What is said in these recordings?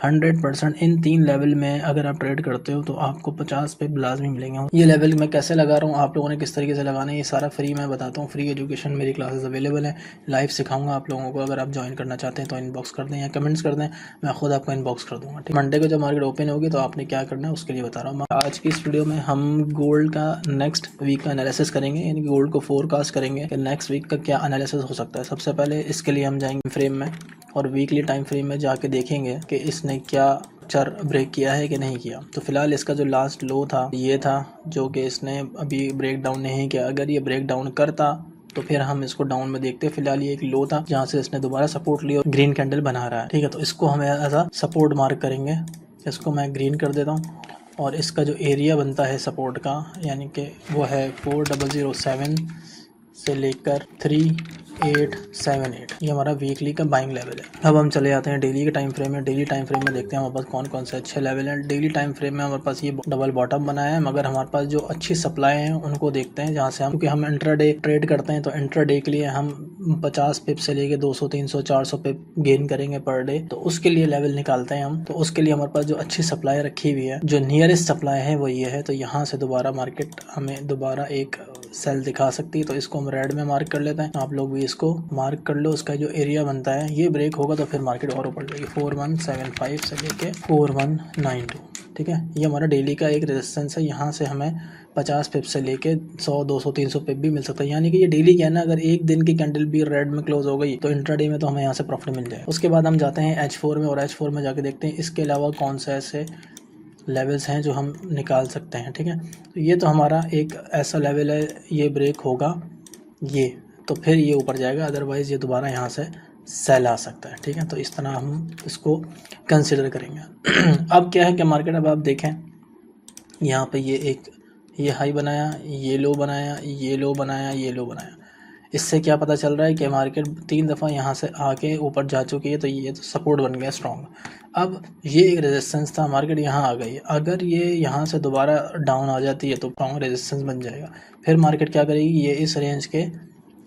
100% इन 3 level में अगर आप ट्रेड करते हो तो आपको 50 पे लाजमी मिलेंगे। ये लेवल मैं कैसे लगा रहा हूँ, आप लोगों ने किस तरीके से लगाना है, ये सारा फ्री मैं बताता हूँ। फ्री एजुकेशन मेरी क्लासेस अवेलेबल है, लाइव सिखाऊंगा आप लोगों को। अगर आप ज्वाइन करना चाहते हैं तो इनबॉक्स कर दें या कमेंट्स कर दें, मैं खुद आपको इनबॉक्स कर दूंगा। ठीक, मंडे को जब मार्केट ओपन होगी तो आपने क्या करना है उसके लिए बता रहा हूँ। आज की इस वीडियो में हम गोल्ड का नेक्स्ट वीक का एनालिसिस करेंगे, यानी गोल्ड को फोरकास्ट करेंगे कि नेक्स्ट वीक का क्या एनालिसिस हो सकता है। सबसे पहले इसके लिए हम जाएंगे फ्रेम में और वीकली टाइम फ्रेम में जाके देखेंगे कि इसने क्या चर ब्रेक किया है कि नहीं किया। तो फिलहाल इसका जो लास्ट लो था ये था, जो कि इसने अभी ब्रेक डाउन नहीं किया। अगर ये ब्रेक डाउन करता तो फिर हम इसको डाउन में देखते। फिलहाल ये एक लो था जहाँ से इसने दोबारा सपोर्ट लिया, ग्रीन कैंडल बना रहा है। ठीक है, तो इसको हम एज अ सपोर्ट मार्क करेंगे। इसको मैं ग्रीन कर देता हूँ और इसका जो एरिया बनता है सपोर्ट का, यानी कि वो है 4007 से लेकर 3878, ये हमारा वीकली का बाइंग लेवल है। अब हम चले जाते हैं डेली के टाइम फ्रेम में। डेली टाइम फ्रेम में देखते हैं हमारे पास कौन कौन से अच्छे लेवल हैं। डेली टाइम फ्रेम में हमारे पास ये डबल बॉटम बनाया है, मगर हमारे पास जो अच्छी सप्लाई है उनको देखते हैं, जहाँ से हम, क्योंकि हम इंट्राडे ट्रेड करते हैं तो इंट्राडे के लिए हम 50 पिप से लेके 200 300 400 पिप गेन करेंगे पर डे। तो उसके लिए लेवल निकालते हैं हम। तो उसके लिए हमारे पास जो अच्छी सप्लाई रखी हुई है, जो नियरेस्ट सप्लाई है वो ये है। तो यहाँ से दोबारा मार्केट हमें दोबारा एक सेल दिखा सकती है, तो इसको हम रेड में मार्क कर लेते हैं। आप लोग भी इसको मार्क कर लो। उसका जो एरिया बनता है, ये ब्रेक होगा तो फिर मार्केट और ऊपर जाएगी 4175 से लेके 4192। ठीक है, ये हमारा डेली का एक रेजिस्टेंस है। यहाँ से हमें 50 पिप से लेके 100 200 300 पिप भी मिल सकता है। यानी कि ये डेली क्या है ना, अगर एक दिन की कैंडल भी रेड में क्लोज हो गई तो इंट्राडे में तो हमें यहाँ से प्रॉफिट मिल जाए। उसके बाद हम जाते हैं H4 में, और H4 में जाके देखते हैं इसके अलावा कौन से ऐसे लेवल्स हैं जो हम निकाल सकते हैं। ठीक है, तो ये तो हमारा एक ऐसा लेवल है, ये ब्रेक होगा ये तो फिर ये ऊपर जाएगा, अदरवाइज़ ये दोबारा यहाँ से सेल आ सकता है। ठीक है, तो इस तरह हम इसको कंसिडर करेंगे। अब क्या है कि मार्केट, अब आप देखें यहाँ पे ये हाई बनाया, ये लो बनाया, ये लो बनाया, ये लो बनाया। इससे क्या पता चल रहा है कि मार्केट 3 दफ़ा यहाँ से आके ऊपर जा चुकी है, तो ये तो सपोर्ट बन गया स्ट्रॉन्ग। अब ये एक रेजिस्टेंस था, मार्केट यहाँ आ गई। अगर ये यहाँ से दोबारा डाउन आ जाती है तो स्ट्रॉन्ग रेजिस्टेंस बन जाएगा। फिर मार्केट क्या करेगी, ये इस रेंज के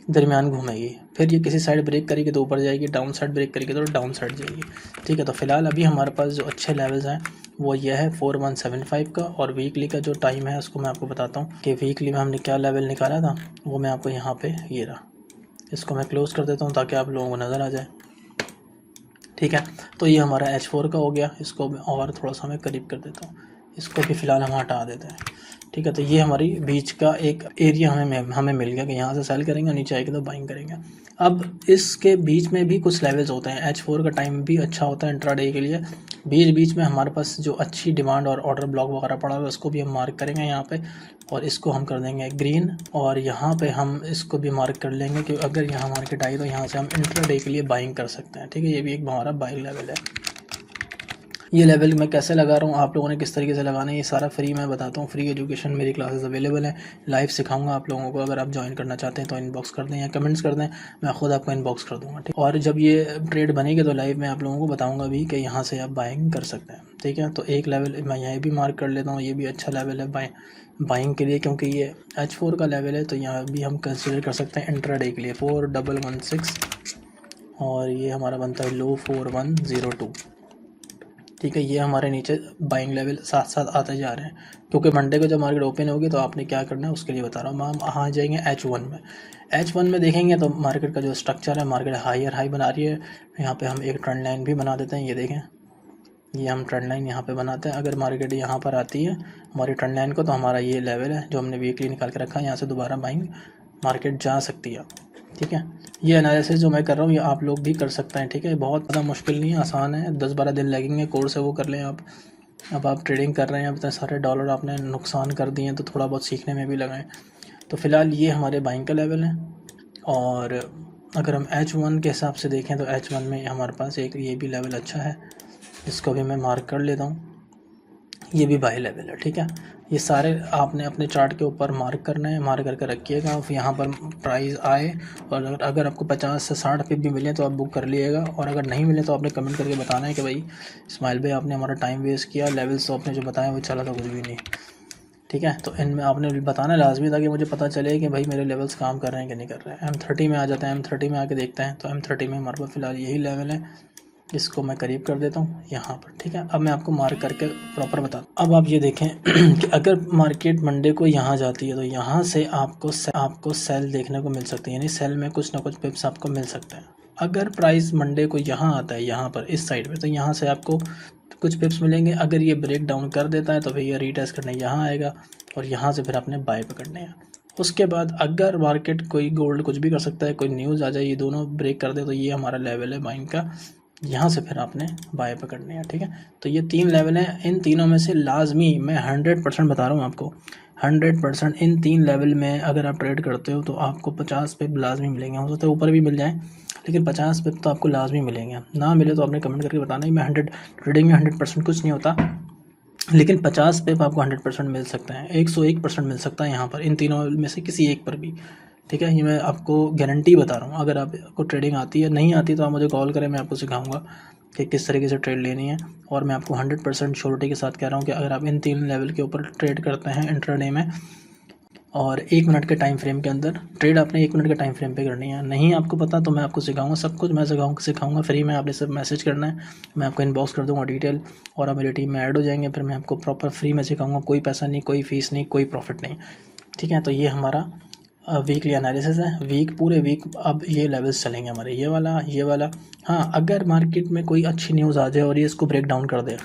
दरमियान घूमेगी, फिर ये किसी साइड ब्रेक करेगी तो ऊपर जाएगी, डाउन साइड ब्रेक करेगी तो डाउन साइड जाएगी। ठीक है, तो फिलहाल अभी हमारे पास जो अच्छे लेवल्स हैं वो ये है 4175 का। और वीकली का जो टाइम है उसको मैं आपको बताता हूँ कि वीकली में हमने क्या लेवल निकाला था, वो मैं आपको यहाँ पे ये रहा। इसको मैं क्लोज कर देता हूँ ताकि आप लोगों को नज़र आ जाए। ठीक है, तो ये हमारा H4 का हो गया। इसको और थोड़ा सा मैं करीब कर देता हूँ, इसको भी फ़िलहाल हम हटा देते हैं। ठीक है, तो ये हमारी बीच का एक एरिया हमें मिल गया कि यहाँ से सेल करेंगे, नीचे आएगी तो बाइंग करेंगे। अब इसके बीच में भी कुछ लेवल्स होते हैं। H4 का टाइम भी अच्छा होता है इंट्राडे के लिए। बीच बीच में हमारे पास जो अच्छी डिमांड और ऑर्डर ब्लॉक वगैरह पड़ा हुआ है उसको भी हम मार्क करेंगे यहाँ पे, और इसको हम कर देंगे ग्रीन। और यहाँ पे हम इसको भी मार्क कर लेंगे कि अगर यहाँ मार्केट आई तो यहाँ से हम इंट्राडे के लिए बाइंग कर सकते हैं। ठीक है, ये भी एक हमारा बाइंग लेवल है। ये लेवल मैं कैसे लगा रहा हूँ, आप लोगों ने किस तरीके से लगाना है, ये सारा फ्री मैं बताता हूँ। फ्री एजुकेशन मेरी क्लासेस अवेलेबल है, लाइव सिखाऊंगा आप लोगों को। अगर आप ज्वाइन करना चाहते हैं तो इनबॉक्स कर दें या कमेंट्स कर दें, मैं खुद आपको इनबॉक्स कर दूँगा। ठीक, और जब ये ट्रेड बनेगी तो लाइव में आप लोगों को बताऊँगा भी कि यहाँ से आप बाइंग कर सकते हैं। ठीक है, तो एक लेवल मैं यहाँ भी मार्क कर लेता हूँ, ये भी अच्छा लेवल है बाइंग के लिए, क्योंकि ये H4 का लेवल है। तो यहाँ भी हम कंसिडर कर सकते हैं इंट्राडे के लिए 4116, और ये हमारा बनता है लो 4102। ठीक है, ये हमारे नीचे बाइंग लेवल साथ साथ आते जा रहे हैं, क्योंकि मंडे को जब मार्केट ओपन होगी तो आपने क्या करना है उसके लिए बता रहा हूँ। हम आ जाएंगे H1 में। H1 में देखेंगे तो मार्केट का जो स्ट्रक्चर है, मार्केट हाई बना रही है। यहाँ पे हम एक ट्रेंड लाइन भी बना देते हैं, ये देखें, ये हम ट्रेंड लाइन यहाँ पे बनाते हैं। अगर मार्केट यहाँ पर आती है हमारी ट्रेंड लाइन को, तो हमारा ये लेवल है जो हमने वीकली निकाल के रखा है, यहाँ से दोबारा बाइंग मार्केट जा सकती है। ठीक है, ये एनालिसिस जो मैं कर रहा हूँ ये आप लोग भी कर सकते हैं। ठीक है, बहुत ज़्यादा मुश्किल नहीं है, आसान है, 10-12 दिन लगेंगे, कोर्स है वो कर लें आप। अब आप ट्रेडिंग कर रहे हैं, अब इतने सारे डॉलर आपने नुकसान कर दिए हैं, तो थोड़ा बहुत सीखने में भी लगाएं। तो फ़िलहाल ये हमारे बाइंग का लेवल है। और अगर हम H1 के हिसाब से देखें तो H1 में हमारे पास एक ये भी लेवल अच्छा है, इसको भी मैं मार्क कर लेता हूँ, ये भी बाई लेवल है। ठीक है, ये सारे आपने अपने चार्ट के ऊपर मार्क करना है, मार्क करके रखिएगा। फिर यहाँ पर प्राइस आए और अगर आपको 50 से 60 पिप भी मिले तो आप बुक कर लीजिएगा, और अगर नहीं मिले तो आपने कमेंट करके बताना है कि भाई इस्माइल भाई आपने हमारा टाइम वेस्ट किया, लेवल्स तो आपने जो बताया वो चला था कुछ भी नहीं। ठीक है, तो इनमें आपने बताना लाजमी था कि मुझे पता चले कि भाई मेरे लेवल्स काम कर रहे हैं कि नहीं कर रहे हैं। M30 में आ जाते हैं, M30 में आके देखते हैं। तो M30 में हमारे पास फ़िलहाल यही लेवल है, इसको मैं करीब कर देता हूँ यहाँ पर, ठीक है। अब मैं आपको मार्क करके प्रॉपर बता दूँ। अब आप ये देखें कि अगर मार्केट मंडे को यहाँ जाती है तो यहाँ से आपको सेल देखने को मिल सकती है, यानी सेल में कुछ ना कुछ पिप्स आपको मिल सकते हैं। अगर प्राइस मंडे को यहाँ आता है, यहाँ पर इस साइड पे, तो यहाँ से आपको कुछ पिप्स मिलेंगे। अगर ये ब्रेक डाउन कर देता है तो फिर ये रीटेस्ट करने यहाँ आएगा और यहाँ से फिर आपने बाय पकड़ने हैं। उसके बाद अगर मार्केट कोई गोल्ड कुछ भी कर सकता है, कोई न्यूज़ आ जाए, ये दोनों ब्रेक कर दे, तो ये हमारा लेवल है बाइंग का, यहाँ से फिर आपने बाय पकड़ने हैं, ठीक है। तो ये 3 लेवल हैं, इन तीनों में से लाजमी मैं 100% बता रहा हूँ आपको, 100% इन 3 लेवल में अगर आप ट्रेड करते हो तो आपको 50 पे लाजमी मिलेंगे। हो सकता है ऊपर भी मिल जाए, लेकिन 50 पे तो आपको लाजमी मिलेंगे। ना मिले तो आपने कमेंट करके बताना ही, मैं ट्रेडिंग में 100% कुछ नहीं होता, लेकिन 50 पे आपको 100% मिल सकता है, 101% मिल सकता है यहाँ पर, इन तीनों में से किसी एक पर भी, ठीक है। ये मैं आपको गारंटी बता रहा हूँ। अगर आपको ट्रेडिंग आती है, नहीं आती तो आप मुझे कॉल करें, मैं आपको सिखाऊंगा कि किस तरीके से ट्रेड लेनी है। और मैं आपको 100% श्योरिटी के साथ कह रहा हूँ कि अगर आप इन 3 लेवल के ऊपर ट्रेड करते हैं इंट्राडे में और 1 मिनट के टाइम फ्रेम के अंदर, ट्रेड आपने 1 मिनट के टाइम फ्रेम पे करनी है। नहीं आपको पता तो मैं आपको सिखाऊंगा, सब कुछ मैं सिखाऊंगा फ्री में। आपने सब मैसेज करना है, मैं आपको इनबॉक्स कर दूंगा डिटेल, और आप मेरी टीम में ऐड हो जाएंगे। फिर मैं आपको प्रॉपर फ्री में सिखाऊंगा, कोई पैसा नहीं, कोई फीस नहीं, कोई प्रॉफिट नहीं, ठीक है। तो ये हमारा वीकली एनालिसिस है, पूरे वीक अब ये लेवल्स चलेंगे हमारे, ये वाला। हाँ, अगर मार्केट में कोई अच्छी न्यूज़ आ जाए और ये इसको ब्रेक डाउन कर दे,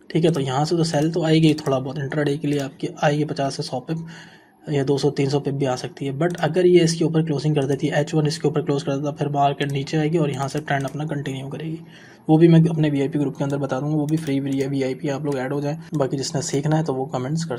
ठीक है, तो यहाँ से तो सेल तो आएगी थोड़ा बहुत, इंट्राडे के लिए आपकी आएगी 50 से 100 पिप या 200-300 पिप भी आ सकती है। बट अगर ये इसके ऊपर क्लोजिंग कर देती है, H1 इसके ऊपर क्लोज कर देता, फिर मार्केट नीचे आएगी और यहाँ से ट्रेंड अपना कंटिन्यू करेगी। वो भी मैं अपने VIP ग्रुप के अंदर बता दूँगा, वो भी फ्री VIP, आप लोग ऐड हो जाएँ। बाकी जिसने सीखना है तो वो कमेंट्स कर